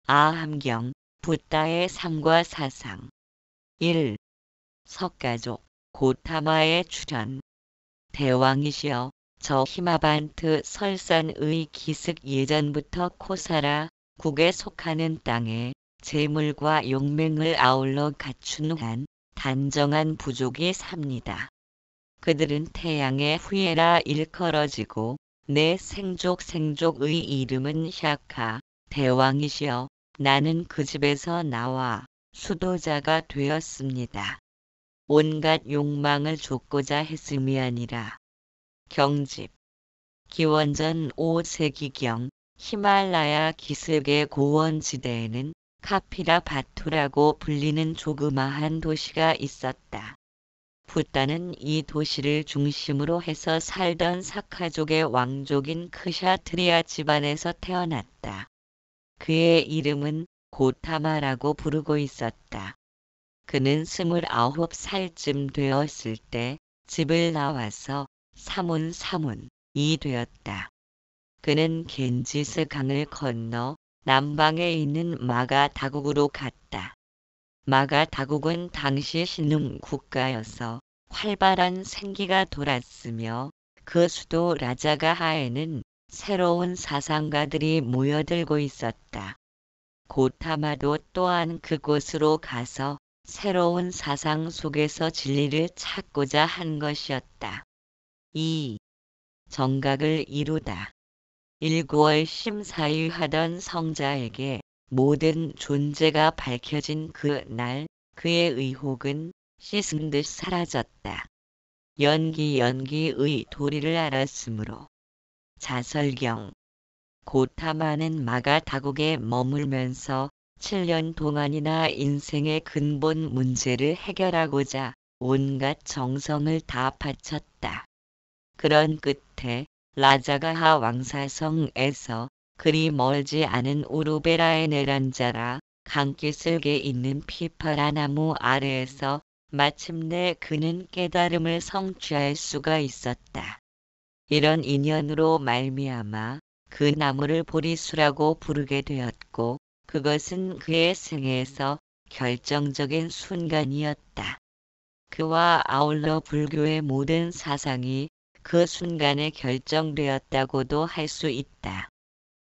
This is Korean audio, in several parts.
아함경, 붓다의 삶과 사상. 1. 석가족, 고타마의 출현. 대왕이시여, 저 히마반트 설산의 기슭 예전부터 코사라 국에 속하는 땅에 재물과 용맹을 아울러 갖춘 한 단정한 부족이 삽니다. 그들은 태양의 후예라 일컬어지고 내 생족의 이름은 샤카, 대왕이시여, 나는 그 집에서 나와 수도자가 되었습니다. 온갖 욕망을 좇고자 했음이 아니라. 경집. 기원전 5세기경 히말라야 기슭의 고원지대에는 카피라 바투라고 불리는 조그마한 도시가 있었다. 붓다는 이 도시를 중심으로 해서 살던 사카족의 왕족인 크샤트리아 집안에서 태어났다. 그의 이름은 고타마라고 부르고 있었다. 그는 29살쯤 되었을 때 집을 나와서 사문이 되었다. 그는 겐지스 강을 건너 남방에 있는 마가 다국으로 갔다. 마가 다국은 당시 신흥 국가여서 활발한 생기가 돌았으며 그 수도 라자가하에는 새로운 사상가들이 모여들고 있었다. 고타마도 또한 그곳으로 가서 새로운 사상 속에서 진리를 찾고자 한 것이었다. 2. 정각을 이루다. 일구월심 사유하던 성자에게 모든 존재가 밝혀진 그 날, 그의 의혹은 씻은 듯 사라졌다. 연기의 도리를 알았으므로. 자설경. 고타마는 마가 다국에 머물면서 7년 동안이나 인생의 근본 문제를 해결하고자 온갖 정성을 다 바쳤다. 그런 끝에 라자가하 왕사성에서 그리 멀지 않은 우루베라의 네란자라 강기슭에 있는 피파라 나무 아래에서 마침내 그는 깨달음을 성취할 수가 있었다. 이런 인연으로 말미암아 그 나무를 보리수라고 부르게 되었고 그것은 그의 생애에서 결정적인 순간이었다. 그와 아울러 불교의 모든 사상이 그 순간에 결정되었다고도 할 수 있다.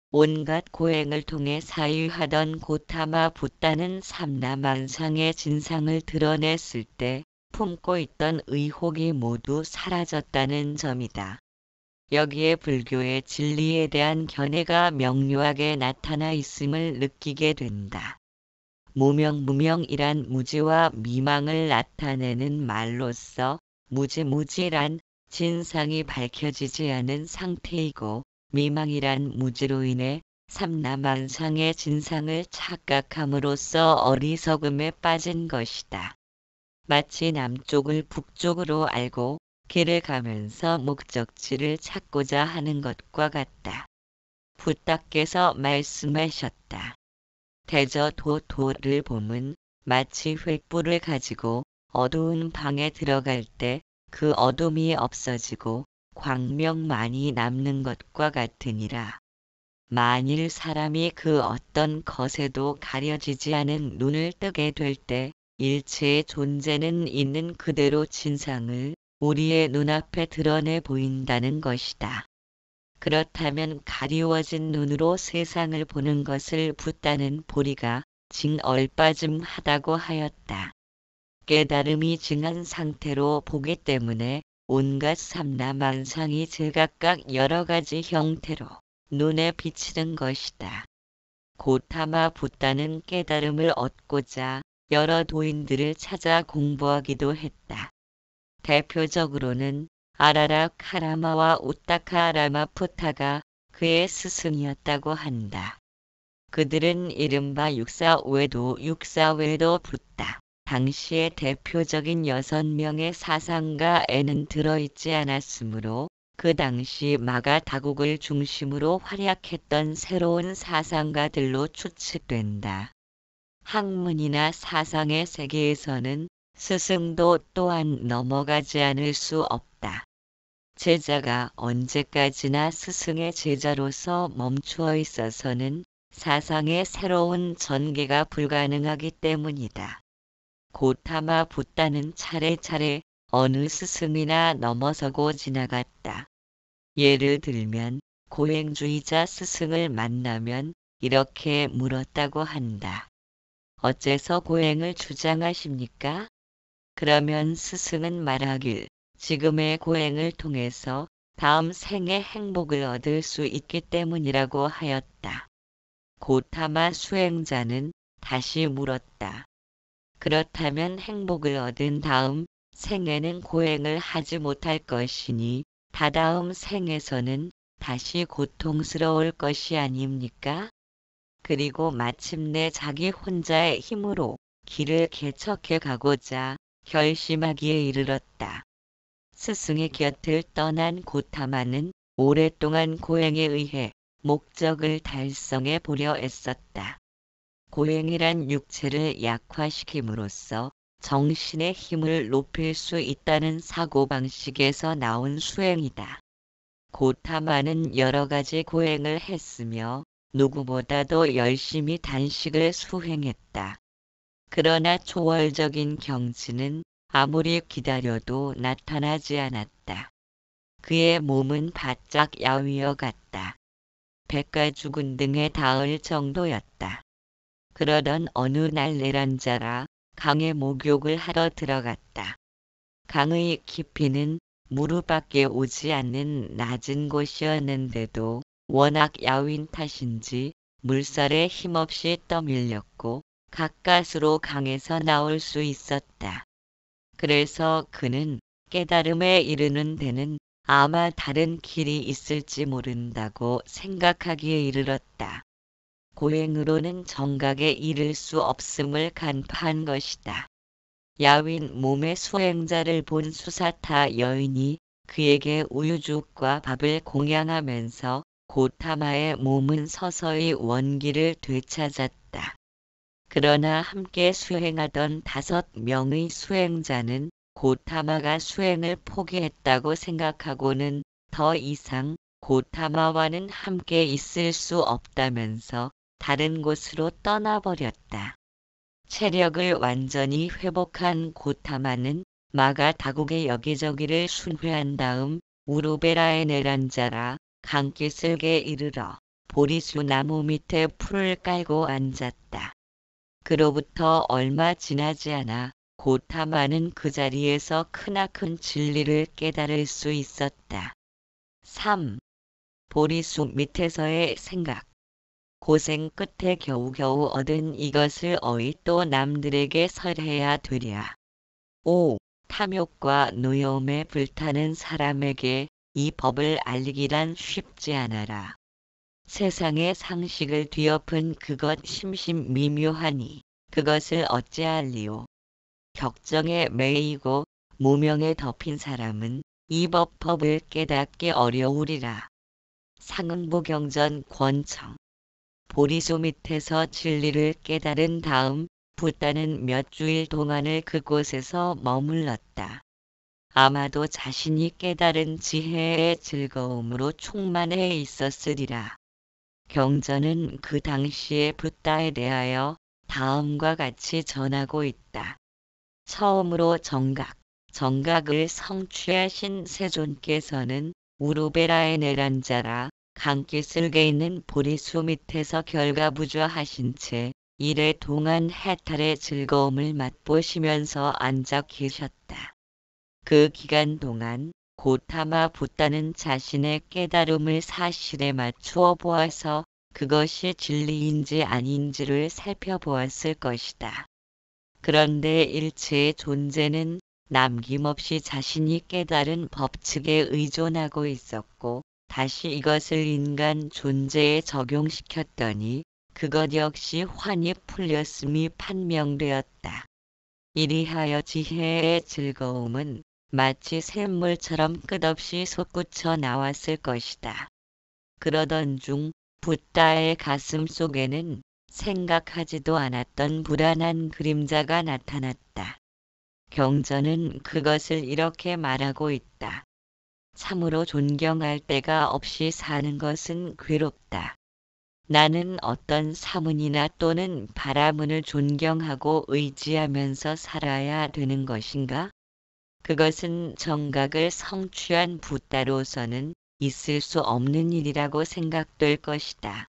온갖 고행을 통해 사유하던 고타마 붓다는 삼라만상의 진상을 드러냈을 때 품고 있던 의혹이 모두 사라졌다는 점이다. 여기에 불교의 진리에 대한 견해가 명료하게 나타나 있음을 느끼게 된다. 무명이란 무지와 미망을 나타내는 말로서 무지란 진상이 밝혀지지 않은 상태이고 미망이란 무지로 인해 삼라만상의 진상을 착각함으로써 어리석음에 빠진 것이다. 마치 남쪽을 북쪽으로 알고 길을 가면서 목적지를 찾고자 하는 것과 같다. 붓다께서 말씀하셨다. 대저도를 봄은 마치 횃불을 가지고 어두운 방에 들어갈 때 그 어둠이 없어지고 광명만이 남는 것과 같으니라. 만일 사람이 그 어떤 것에도 가려지지 않은 눈을 뜨게 될 때 일체의 존재는 있는 그대로 진상을 우리의 눈앞에 드러내 보인다는 것이다. 그렇다면 가리워진 눈으로 세상을 보는 것을 붓다는 보리가 징얼빠짐하다고 하였다. 깨달음이 증한 상태로 보기 때문에 온갖 삼라만상이 제각각 여러 가지 형태로 눈에 비치는 것이다. 고타마 붓다는 깨달음을 얻고자 여러 도인들을 찾아 공부하기도 했다. 대표적으로는 아라라 카라마와 우타카라마 푸타가 그의 스승이었다고 한다. 그들은 이른바 육사외도 붓다. 당시의 대표적인 6명의 사상가에는 들어있지 않았으므로 그 당시 마가 다국을 중심으로 활약했던 새로운 사상가들로 추측된다. 학문이나 사상의 세계에서는 스승도 또한 넘어가지 않을 수 없다. 제자가 언제까지나 스승의 제자로서 멈추어 있어서는 사상의 새로운 전개가 불가능하기 때문이다. 고타마 붓다는 차례차례 어느 스승이나 넘어서고 지나갔다. 예를 들면 고행주의자 스승을 만나면 이렇게 물었다고 한다. 어째서 고행을 주장하십니까? 그러면 스승은 말하길 지금의 고행을 통해서 다음 생에 행복을 얻을 수 있기 때문이라고 하였다. 고타마 수행자는 다시 물었다. 그렇다면 행복을 얻은 다음 생에는 고행을 하지 못할 것이니 다다음 생에서는 다시 고통스러울 것이 아닙니까? 그리고 마침내 자기 혼자의 힘으로 길을 개척해 가고자 결심하기에 이르렀다. 스승의 곁을 떠난 고타마는 오랫동안 고행에 의해 목적을 달성해 보려 애썼다. 고행이란 육체를 약화시킴으로써 정신의 힘을 높일 수 있다는 사고방식에서 나온 수행이다. 고타마는 여러 가지 고행을 했으며 누구보다도 열심히 단식을 수행했다. 그러나 초월적인 경지는 아무리 기다려도 나타나지 않았다. 그의 몸은 바짝 야위어 갔다. 배가 죽은 등에 닿을 정도였다. 그러던 어느 날 내란자라 강에 목욕을 하러 들어갔다. 강의 깊이는 무릎밖에 오지 않는 낮은 곳이었는데도 워낙 야윈 탓인지 물살에 힘없이 떠밀렸고 가까스로 강에서 나올 수 있었다. 그래서 그는 깨달음에 이르는 데는 아마 다른 길이 있을지 모른다고 생각하기에 이르렀다. 고행으로는 정각에 이를 수 없음을 간파한 것이다. 야윈 몸의 수행자를 본 수사타 여인이 그에게 우유죽과 밥을 공양하면서 고타마의 몸은 서서히 원기를 되찾았다. 그러나 함께 수행하던 5명의 수행자는 고타마가 수행을 포기했다고 생각하고는 더 이상 고타마와는 함께 있을 수 없다면서 다른 곳으로 떠나버렸다. 체력을 완전히 회복한 고타마는 마가 다국의 여기저기를 순회한 다음 우루베라의 내란자라 강기슭에 이르러 보리수 나무 밑에 풀을 깔고 앉았다. 그로부터 얼마 지나지 않아 고타마는 그 자리에서 크나큰 진리를 깨달을 수 있었다. 3. 보리수 밑에서의 생각. 고생 끝에 겨우겨우 얻은 이것을 어이 또 남들에게 설해야 되랴. 5. 탐욕과 노여움에 불타는 사람에게 이 법을 알리기란 쉽지 않아라. 세상의 상식을 뒤엎은 그것 심심미묘하니 그것을 어찌알리오. 격정에 매이고 무명에 덮인 사람은 이 법을 깨닫기 어려우리라. 상응보경전 권청. 보리수 밑에서 진리를 깨달은 다음 붓다는 몇 주일 동안을 그곳에서 머물렀다. 아마도 자신이 깨달은 지혜의 즐거움으로 충만해 있었으리라. 경전은 그 당시의 붓다에 대하여 다음과 같이 전하고 있다. 처음으로 정각을 성취하신 세존께서는 우루베라의 내란자라 강기슭에 있는 보리수 밑에서 결가부좌하신 채 이래 동안 해탈의 즐거움을 맛보시면서 앉아 계셨다. 그 기간 동안 고타마 붓다는 자신의 깨달음을 사실에 맞추어 보아서 그것이 진리인지 아닌지를 살펴보았을 것이다. 그런데 일체의 존재는 남김없이 자신이 깨달은 법칙에 의존하고 있었고 다시 이것을 인간 존재에 적용시켰더니 그것 역시 환히 풀렸음이 판명되었다. 이리하여 지혜의 즐거움은 마치 샘물처럼 끝없이 솟구쳐 나왔을 것이다. 그러던 중 붓다의 가슴 속에는 생각하지도 않았던 불안한 그림자가 나타났다. 경전은 그것을 이렇게 말하고 있다. 참으로 존경할 데가 없이 사는 것은 괴롭다. 나는 어떤 사문이나 또는 바라문을 존경하고 의지하면서 살아야 되는 것인가? 그것은 정각을 성취한 붓다로서는 있을 수 없는 일이라고 생각될 것이다.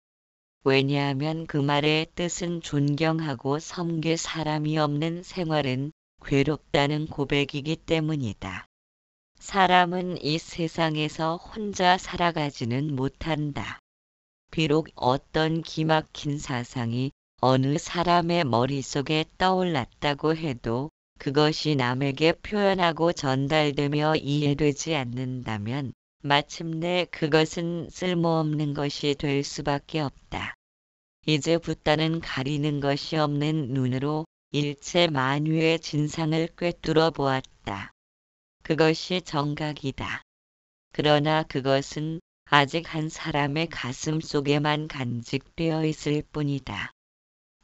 왜냐하면 그 말의 뜻은 존경하고 섬길 사람이 없는 생활은 괴롭다는 고백이기 때문이다. 사람은 이 세상에서 혼자 살아가지는 못한다. 비록 어떤 기막힌 사상이 어느 사람의 머릿속에 떠올랐다고 해도 그것이 남에게 표현하고 전달되며 이해되지 않는다면 마침내 그것은 쓸모없는 것이 될 수밖에 없다. 이제 붓다는 가리는 것이 없는 눈으로 일체 만유의 진상을 꿰뚫어 보았다. 그것이 정각이다. 그러나 그것은 아직 한 사람의 가슴 속에만 간직되어 있을 뿐이다.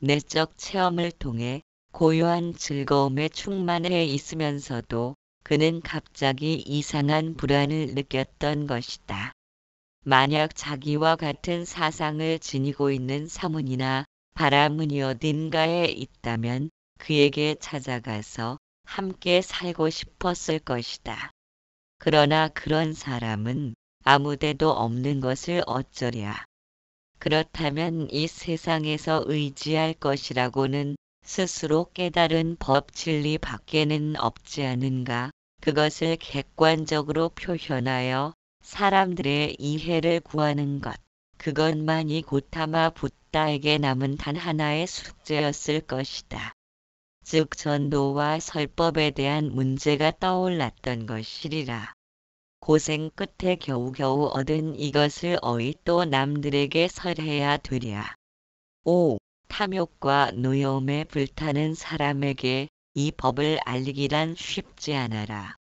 내적 체험을 통해 고요한 즐거움에 충만해 있으면서도 그는 갑자기 이상한 불안을 느꼈던 것이다. 만약 자기와 같은 사상을 지니고 있는 사문이나 바라문이 어딘가에 있다면 그에게 찾아가서 함께 살고 싶었을 것이다. 그러나 그런 사람은 아무데도 없는 것을 어쩌랴. 그렇다면 이 세상에서 의지할 것이라고는 스스로 깨달은 법 진리 밖에는 없지 않은가? 그것을 객관적으로 표현하여 사람들의 이해를 구하는 것. 그것만이 고타마 붓다에게 남은 단 하나의 숙제였을 것이다. 즉 전도와 설법에 대한 문제가 떠올랐던 것이리라. 고생 끝에 겨우겨우 얻은 이것을 어이 또 남들에게 설해야 되랴. 5. 탐욕과 노여움에 불타는 사람에게 이 법을 알리기란 쉽지 않아라.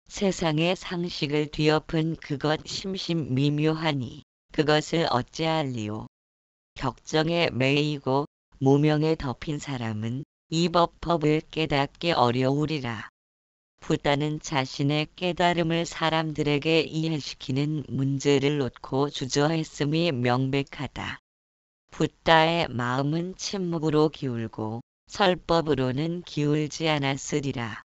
세상의 상식을 뒤엎은 그것 심심미묘하니 그것을 어찌 알리오. 격정에 매이고 무명에 덮인 사람은 이 법을 깨닫기 어려우리라. 붓다는 자신의 깨달음을 사람들에게 이해시키는 문제를 놓고 주저했음이 명백하다. 붓다의 마음은 침묵으로 기울고 설법으로는 기울지 않았으리라.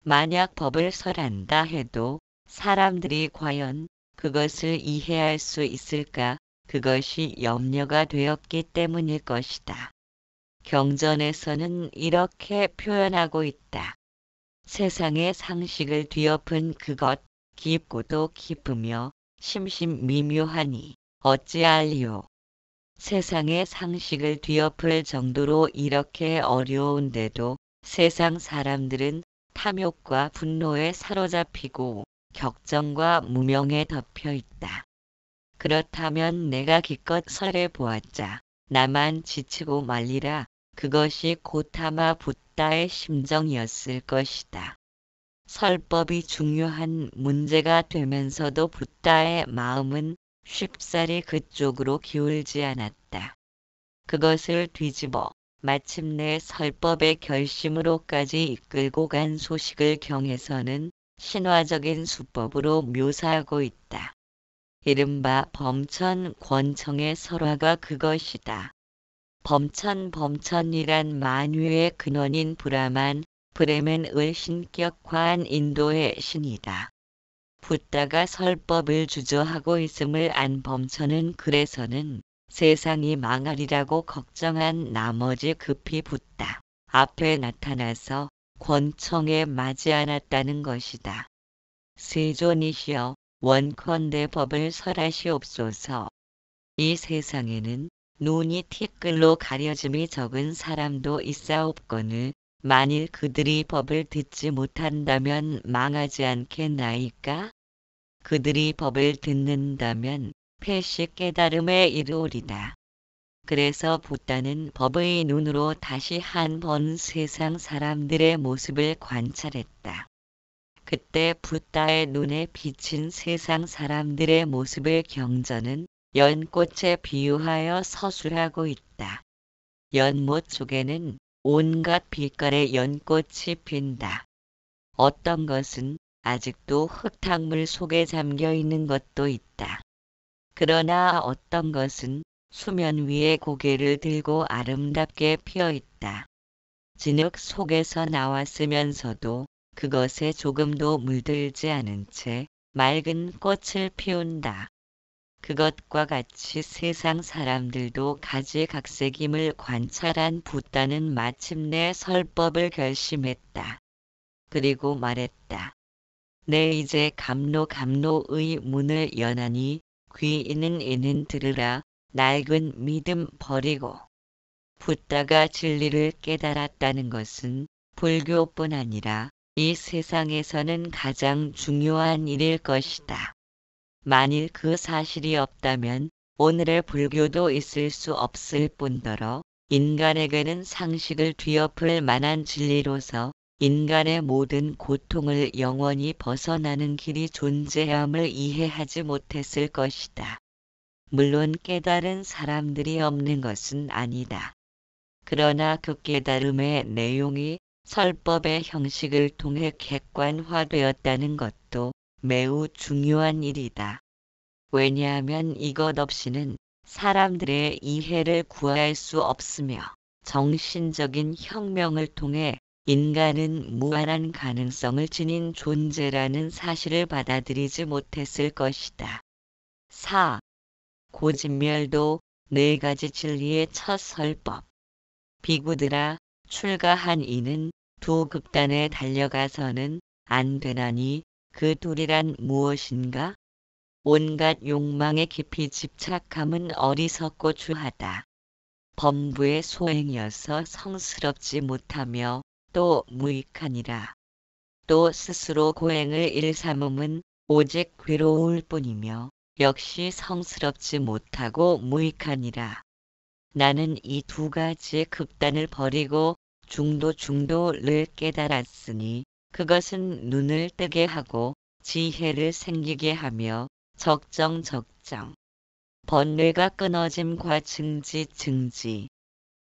만약 법을 설한다 해도 사람들이 과연 그것을 이해할 수 있을까? 그것이 염려가 되었기 때문일 것이다. 경전에서는 이렇게 표현하고 있다. 세상의 상식을 뒤엎은 그것, 깊고도 깊으며 심심미묘하니 어찌 알리오. 세상의 상식을 뒤엎을 정도로 이렇게 어려운데도 세상 사람들은 탐욕과 분노에 사로잡히고 격정과 무명에 덮여 있다. 그렇다면 내가 기껏 설해 보았자 나만 지치고 말리라. 그것이 고타마 붓다의 심정이었을 것이다. 설법이 중요한 문제가 되면서도 붓다의 마음은 쉽사리 그쪽으로 기울지 않았다. 그것을 뒤집어 마침내 설법의 결심으로까지 이끌고 간 소식을 경에서는 신화적인 수법으로 묘사하고 있다. 이른바 범천 권청의 설화가 그것이다. 범천이란 만유의 근원인 브라만, 브레멘을 신격화한 인도의 신이다. 붓다가 설법을 주저하고 있음을 안 범천은 그래서는 세상이 망하리라고 걱정한 나머지 급히 붓다 앞에 나타나서 권청에 맞지 않았다는 것이다. 세존이시여 원컨대 법을 설하시옵소서. 이 세상에는 눈이 티끌로 가려짐이 적은 사람도 있사옵거늘 만일 그들이 법을 듣지 못한다면 망하지 않겠나이까? 그들이 법을 듣는다면 패시 깨달음에 이르오리다. 그래서 붓다는 법의 눈으로 다시 한 번 세상 사람들의 모습을 관찰했다. 그때 붓다의 눈에 비친 세상 사람들의 모습을 경전은 연꽃에 비유하여 서술하고 있다. 연못 속에는 온갖 빛깔의 연꽃이 핀다. 어떤 것은 아직도 흙탕물 속에 잠겨 있는 것도 있다. 그러나 어떤 것은 수면 위에 고개를 들고 아름답게 피어 있다. 진흙 속에서 나왔으면서도 그것에 조금도 물들지 않은 채 맑은 꽃을 피운다. 그것과 같이 세상 사람들도 가지각색임을 관찰한 붓다는 마침내 설법을 결심했다. 그리고 말했다. 내 이제 감로감로의 문을 여나니 귀 있는 이는 들으라. 낡은 믿음 버리고. 붓다가 진리를 깨달았다는 것은 불교뿐 아니라 이 세상에서는 가장 중요한 일일 것이다. 만일 그 사실이 없다면 오늘의 불교도 있을 수 없을 뿐더러 인간에게는 상식을 뒤엎을 만한 진리로서 인간의 모든 고통을 영원히 벗어나는 길이 존재함을 이해하지 못했을 것이다. 물론 깨달은 사람들이 없는 것은 아니다. 그러나 그 깨달음의 내용이 설법의 형식을 통해 객관화되었다는 것도 매우 중요한 일이다. 왜냐하면 이것 없이는 사람들의 이해를 구할 수 없으며 정신적인 혁명을 통해 인간은 무한한 가능성을 지닌 존재라는 사실을 받아들이지 못했을 것이다. 4. 고진멸도 네 가지 진리의 첫 설법. 비구들아, 출가한 이는 두 극단에 달려가서는 안 되나니 그 둘이란 무엇인가? 온갖 욕망에 깊이 집착함은 어리석고 추하다. 범부의 소행이어서 성스럽지 못하며 또 무익하니라. 또 스스로 고행을 일삼음은 오직 괴로울 뿐이며 역시 성스럽지 못하고 무익하니라. 나는 이 두 가지 극단을 버리고 중도를 깨달았으니 그것은 눈을 뜨게 하고 지혜를 생기게 하며 적정 번뇌가 끊어짐과 증지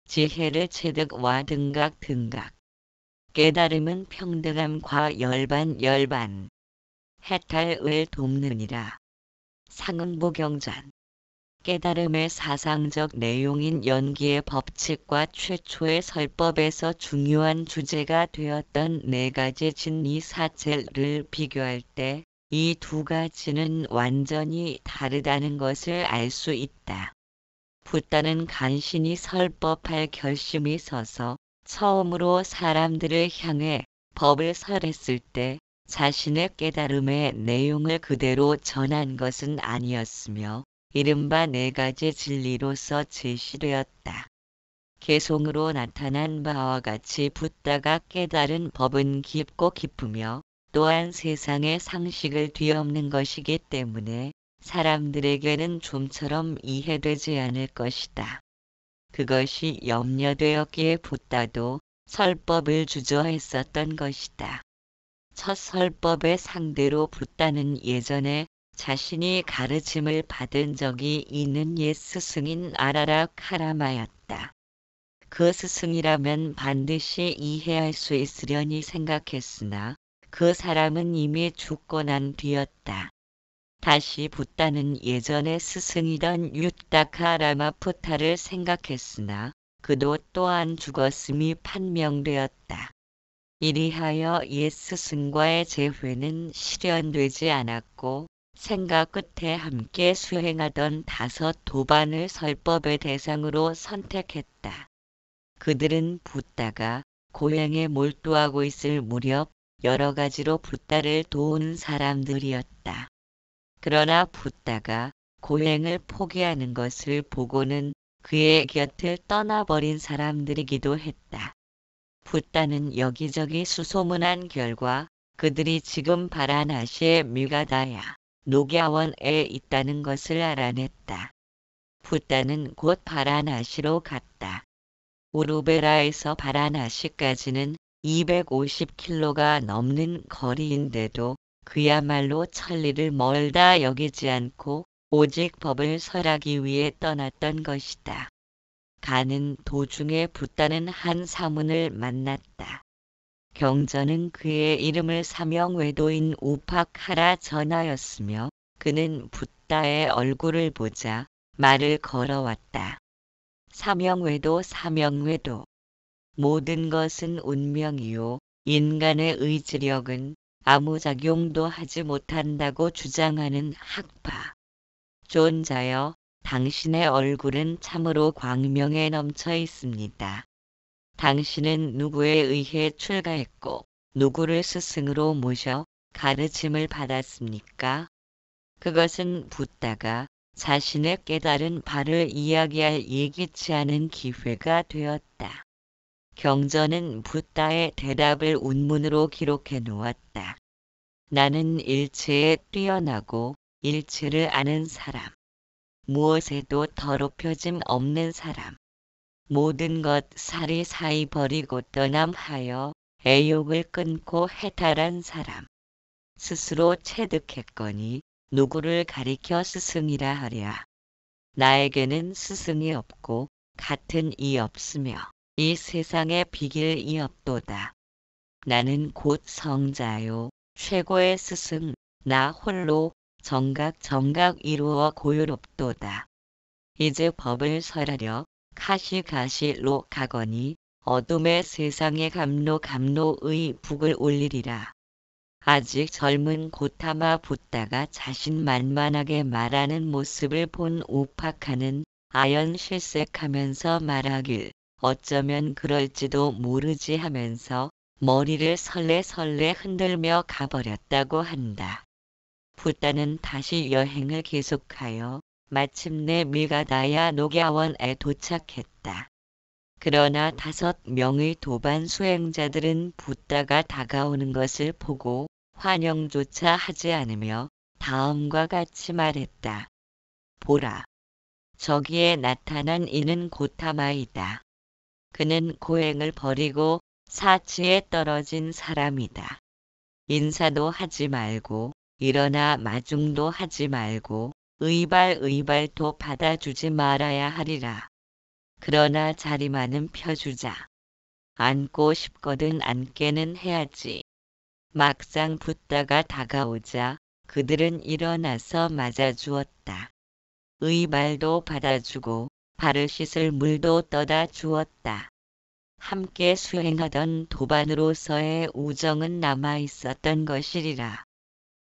지혜를 체득와 등각 깨달음은 평등함과 열반 해탈을 돕느니라. 상응부경전. 깨달음의 사상적 내용인 연기의 법칙과 최초의 설법에서 중요한 주제가 되었던 네 가지 진리 사체를 비교할 때 이 두 가지는 완전히 다르다는 것을 알 수 있다. 붓다는 간신히 설법할 결심이 서서 처음으로 사람들을 향해 법을 설했을 때 자신의 깨달음의 내용을 그대로 전한 것은 아니었으며 이른바 네 가지 진리로서 제시되었다. 개송으로 나타난 바와 같이 붓다가 깨달은 법은 깊고 깊으며 또한 세상의 상식을 뒤엎는 것이기 때문에 사람들에게는 좀처럼 이해되지 않을 것이다. 그것이 염려되었기에 붓다도 설법을 주저했었던 것이다. 첫 설법의 상대로 붓다는 예전에 자신이 가르침을 받은 적이 있는 옛 스승인 아라라 카라마였다. 그 스승이라면 반드시 이해할 수 있으려니 생각했으나 그 사람은 이미 죽고 난 뒤였다. 다시 붓다는 예전의 스승이던 유타카 라마푸타를 생각했으나 그도 또한 죽었음이 판명되었다. 이리하여 옛 스승과의 재회는 실현되지 않았고 생각 끝에 함께 수행하던 5 도반을 설법의 대상으로 선택했다. 그들은 붓다가 고행에 몰두하고 있을 무렵 여러 가지로 붓다를 도운 사람들이었다. 그러나 붓다가 고행을 포기하는 것을 보고는 그의 곁을 떠나버린 사람들이기도 했다. 붓다는 여기저기 수소문한 결과 그들이 지금 바라나시의 뮤가다야 녹야원에 있다는 것을 알아냈다. 붓다는 곧 바라나시로 갔다. 우루베라에서 바라나시까지는 250km가 넘는 거리인데도 그야말로 천리를 멀다 여기지 않고 오직 법을 설하기 위해 떠났던 것이다. 가는 도중에 붓다는 한 사문을 만났다. 경전은 그의 이름을 사명외도인 우파카라 전하였으며 그는 붓다의 얼굴을 보자 말을 걸어왔다. 사명외도 사명외도. 모든 것은 운명이요. 인간의 의지력은 아무 작용도 하지 못한다고 주장하는 학파. 존자여, 당신의 얼굴은 참으로 광명에 넘쳐 있습니다. 당신은 누구에 의해 출가했고 누구를 스승으로 모셔 가르침을 받았습니까? 그것은 붓다가 자신의 깨달은 바를 이야기할 예기치 않은 기회가 되었다. 경전은 붓다의 대답을 운문으로 기록해 놓았다. 나는 일체에 뛰어나고 일체를 아는 사람. 무엇에도 더럽혀짐 없는 사람. 모든 것 사리사이 버리고 떠남하여 애욕을 끊고 해탈한 사람. 스스로 체득했거니 누구를 가리켜 스승이라 하랴. 나에게는 스승이 없고 같은 이 없으며 이 세상에 비길 이 없도다. 나는 곧 성자요 최고의 스승 나 홀로 정각 이루어 고요롭도다. 이제 법을 설하려 가시로 가거니 어둠의 세상에 감로의 북을 올리리라. 아직 젊은 고타마 붓다가 자신만만하게 말하는 모습을 본 우파카는 아연실색하면서 말하길 어쩌면 그럴지도 모르지 하면서 머리를 설레설레 흔들며 가버렸다고 한다. 붓다는 다시 여행을 계속하여 마침내 밀가다야 녹야원에 도착했다. 그러나 5명의 도반 수행자들은 붓다가 다가오는 것을 보고 환영조차 하지 않으며 다음과 같이 말했다. 보라. 저기에 나타난 이는 고타마이다. 그는 고행을 버리고 사치에 떨어진 사람이다. 인사도 하지 말고 일어나 마중도 하지 말고 의발도 받아주지 말아야 하리라. 그러나 자리만은 펴주자. 앉고 싶거든 앉게는 해야지. 막상 붓다가 다가오자 그들은 일어나서 맞아주었다. 의발도 받아주고 발을 씻을 물도 떠다 주었다. 함께 수행하던 도반으로서의 우정은 남아있었던 것이리라.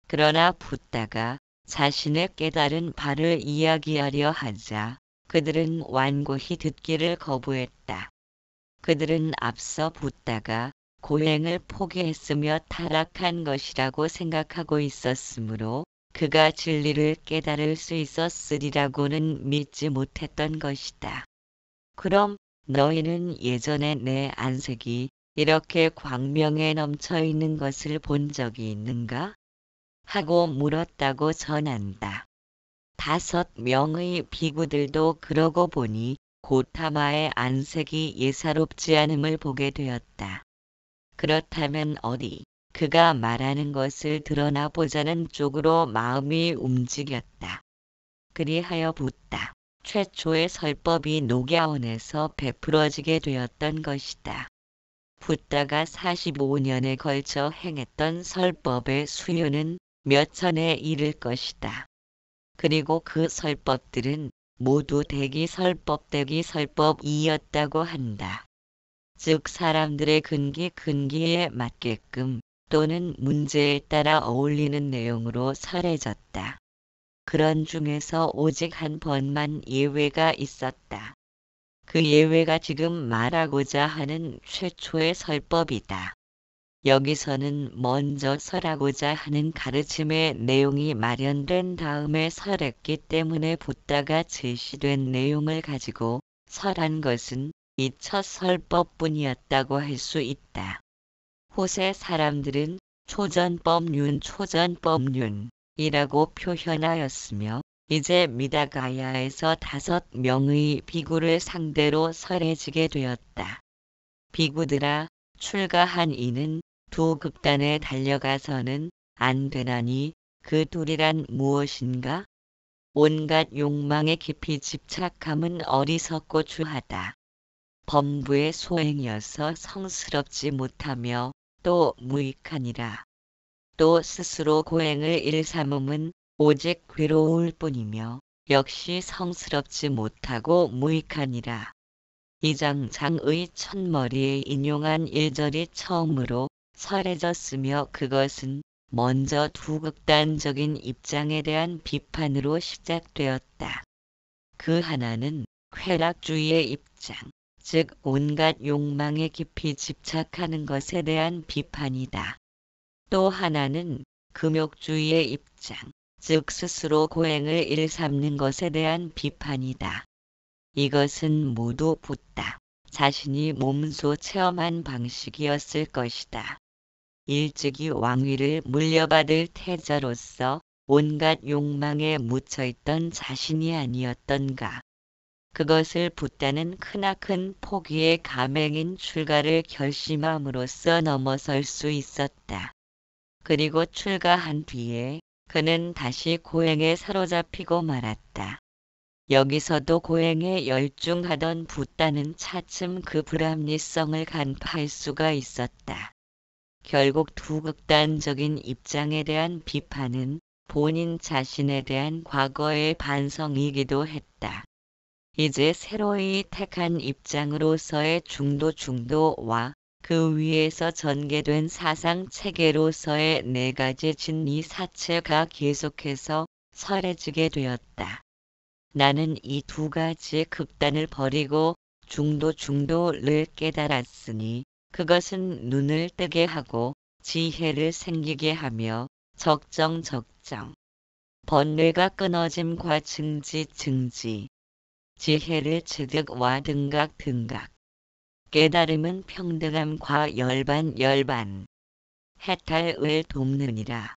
그러나 붓다가 자신의 깨달은 바를 이야기하려 하자 그들은 완고히 듣기를 거부했다. 그들은 앞서 붓다가 고행을 포기했으며 타락한 것이라고 생각하고 있었으므로 그가 진리를 깨달을 수 있었으리라고는 믿지 못했던 것이다. 그럼 너희는 예전에 내 안색이 이렇게 광명에 넘쳐 있는 것을 본 적이 있는가? 하고 물었다고 전한다. 5명의 비구들도 그러고 보니 고타마의 안색이 예사롭지 않음을 보게 되었다. 그렇다면 어디 그가 말하는 것을 드러나 보자는 쪽으로 마음이 움직였다. 그리하여 붓다. 최초의 설법이 녹야원에서 베풀어지게 되었던 것이다. 붓다가 45년에 걸쳐 행했던 설법의 수요는 몇 천에 이를 것이다. 그리고 그 설법들은 모두 대기설법이었다고 한다. 즉 사람들의 근기에 맞게끔 또는 문제에 따라 어울리는 내용으로 설해졌다. 그런 중에서 오직 한 번만 예외가 있었다. 그 예외가 지금 말하고자 하는 최초의 설법이다. 여기서는 먼저 설하고자 하는 가르침의 내용이 마련된 다음에 설했기 때문에 붓다가 제시된 내용을 가지고 설한 것은 이 첫 설법뿐이었다고 할 수 있다. 호세 사람들은 초전법륜이라고 표현하였으며 이제 미다가야에서 5명의 비구를 상대로 설해지게 되었다. 비구들아, 출가한 이는 두 극단에 달려가서는 안 되나니 그 둘이란 무엇인가? 온갖 욕망에 깊이 집착함은 어리석고 추하다. 범부의 소행이어서 성스럽지 못하며 또 무익하니라. 또 스스로 고행을 일삼음은 오직 괴로울 뿐이며 역시 성스럽지 못하고 무익하니라. 이장장의 첫머리에 인용한 일절이 처음으로 설해졌으며 그것은 먼저 두 극단적인 입장에 대한 비판으로 시작되었다. 그 하나는 쾌락주의의 입장, 즉 온갖 욕망에 깊이 집착하는 것에 대한 비판이다. 또 하나는 금욕주의의 입장, 즉 스스로 고행을 일삼는 것에 대한 비판이다. 이것은 모두 붓다 자신이 몸소 체험한 방식이었을 것이다. 일찍이 왕위를 물려받을 태자로서 온갖 욕망에 묻혀있던 자신이 아니었던가. 그것을 붓다는 크나큰 포기의 가맹인 출가를 결심함으로써 넘어설 수 있었다. 그리고 출가한 뒤에 그는 다시 고행에 사로잡히고 말았다. 여기서도 고행에 열중하던 붓다는 차츰 그 불합리성을 간파할 수가 있었다. 결국 두 극단적인 입장에 대한 비판은 본인 자신에 대한 과거의 반성이기도 했다. 이제 새로이 택한 입장으로서의 중도와 그 위에서 전개된 사상체계로서의 네 가지 진리 사체가 계속해서 설해지게 되었다. 나는 이 두 가지 극단을 버리고 중도를 깨달았으니 그것은 눈을 뜨게 하고 지혜를 생기게 하며 적정, 번뇌가 끊어짐과 증지, 지혜를 취득과 등각, 깨달음은 평등함과 열반, 해탈을 돕느니라.